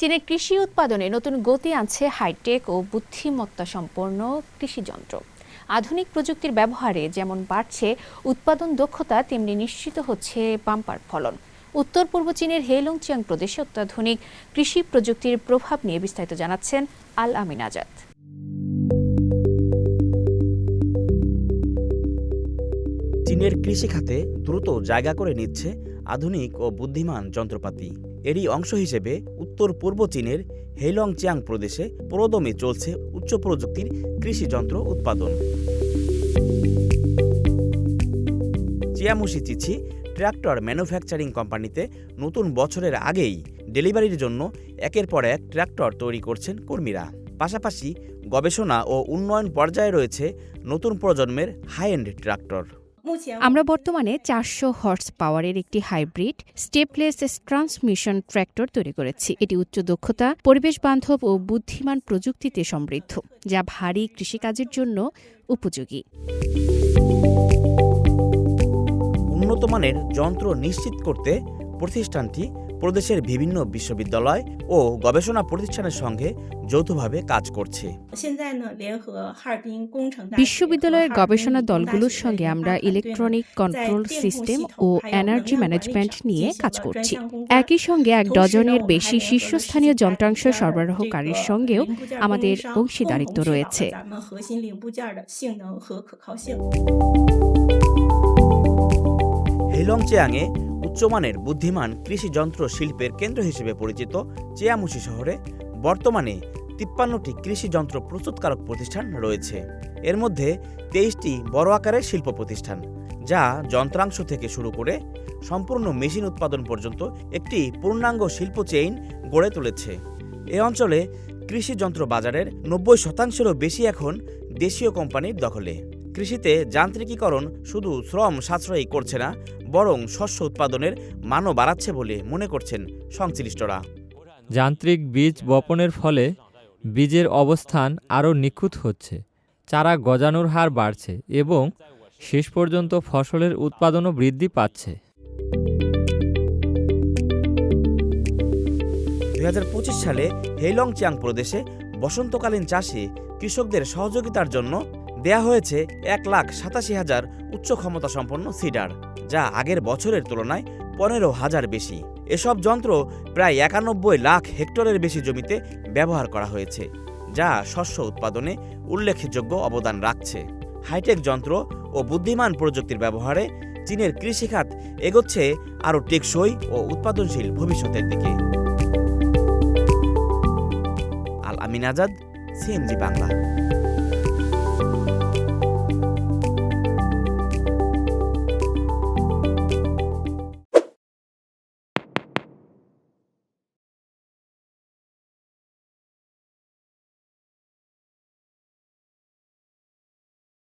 চীনের কৃষি উৎপাদনে নতুন গতি আনছে হাইটেক ও বুদ্ধিমত্তা সম্পন্ন কৃষিযন্ত্র। আধুনিক প্রযুক্তির ব্যবহারে যেমন বাড়ছে উৎপাদন দক্ষতা, তেমনি নিশ্চিত হচ্ছে বাম্পার ফলন। উত্তর পূর্ব চীনের হেইলংজিয়াং প্রদেশে অত্যাধুনিক কৃষি প্রযুক্তির প্রভাব নিয়ে বিস্তারিত জানাচ্ছেন আল আমিন আজাদ। চীনের কৃষি খাতে দ্রুত জায়গা করে নিচ্ছে আধুনিক ও বুদ্ধিমান যন্ত্রপাতি। এরই অংশ হিসেবে উত্তর পূর্ব চীনের হেইলংজিয়াং প্রদেশে পুরোদমে চলছে উচ্চ প্রযুক্তির কৃষি যন্ত্র উৎপাদন। চিয়ামুশি চিচি ট্র্যাক্টর ম্যানুফ্যাকচারিং কোম্পানিতে নতুন বছরের আগেই ডেলিভারির জন্য একের পর এক ট্র্যাক্টর তৈরি করছেন কর্মীরা। পাশাপাশি গবেষণা ও উন্নয়ন পর্যায়ে রয়েছে নতুন প্রজন্মের হাই এন্ড ট্র্যাক্টর। আমরা বর্তমানে 400 হর্স পাওয়ারের একটি হাইব্রিড স্টেপলেস ট্রান্সমিশন ট্র্যাক্টর তৈরি করেছি। এটি উচ্চ দক্ষতা, পরিবেশ বান্ধব ও বুদ্ধিমান প্রযুক্তিতে সমৃদ্ধ, যা ভারী কৃষিকাজের জন্য উপযোগী। উন্নত মানের যন্ত্র নিশ্চিত করতে প্রতিষ্ঠানটি প্রদেশের বিভিন্ন বিশ্ববিদ্যালয় ও গবেষণা প্রতিষ্ঠানের সঙ্গে যৌথভাবে কাজ করছে। বিশ্ববিদ্যালয়ের গবেষণা দলগুলোর সঙ্গে আমরা ইলেকট্রনিক কন্ট্রোল সিস্টেম ও এনার্জি ম্যানেজমেন্ট নিয়ে কাজ করছি। একই সঙ্গে 1 ডজনের বেশি শীর্ষস্থানীয় যন্ত্রাংশ সরবরাহকারীর সঙ্গেও আমাদের অংশীদারিত্ব রয়েছে। হেইলংজিয়াংয়ে উচ্চমানের বুদ্ধিমান কৃষি যন্ত্র শিল্পের কেন্দ্র হিসেবে পরিচিত চিয়ামুশি শহরে বর্তমানে 53টি কৃষি যন্ত্র প্রস্তুতকারক প্রতিষ্ঠান রয়েছে। এর মধ্যে 23টি বড় আকারের শিল্প প্রতিষ্ঠান, যা যন্ত্রাংশ থেকে শুরু করে সম্পূর্ণ মেশিন উৎপাদন পর্যন্ত একটি পূর্ণাঙ্গ শিল্প চেইন গড়ে তুলেছে। এ অঞ্চলে কৃষি যন্ত্র বাজারের 90%-এরও বেশি এখন দেশীয় কোম্পানির দখলে। কৃষিতে যান্ত্রিকীকরণ শুধু শ্রম সাশ্রয়ী করছে না, বরং শস্য উৎপাদনের মানও বাড়াচ্ছে বলে মনে করছেন সংশ্লিষ্টরা। যান্ত্রিক বীজ বপনের ফলে বীজের অবস্থান আরও নিখুঁত হচ্ছে, চারা গজানোর হার বাড়ছে এবং শেষ পর্যন্ত ফসলের উৎপাদনও বৃদ্ধি পাচ্ছে। 2025 সালে হেইলংজিয়াং প্রদেশে বসন্তকালীন চাষে কৃষকদের সহযোগিতার জন্য দেয়া হয়েছে 1,87,000 উচ্চ ক্ষমতা সম্পন্ন সিডার, যা আগের বছরের তুলনায় 15,000 বেশি। এসব যন্ত্র প্রায় 91 লাখ হেক্টরের বেশি জমিতে ব্যবহার করা হয়েছে, যা শস্য উৎপাদনে উল্লেখযোগ্য অবদান রাখছে। হাইটেক যন্ত্র ও বুদ্ধিমান প্রযুক্তির ব্যবহারে চীনের কৃষিখাত এগোচ্ছে আরও টেকসই ও উৎপাদনশীল ভবিষ্যতের দিকে। আল আমিন আজাদ, সিএমজি বাংলা।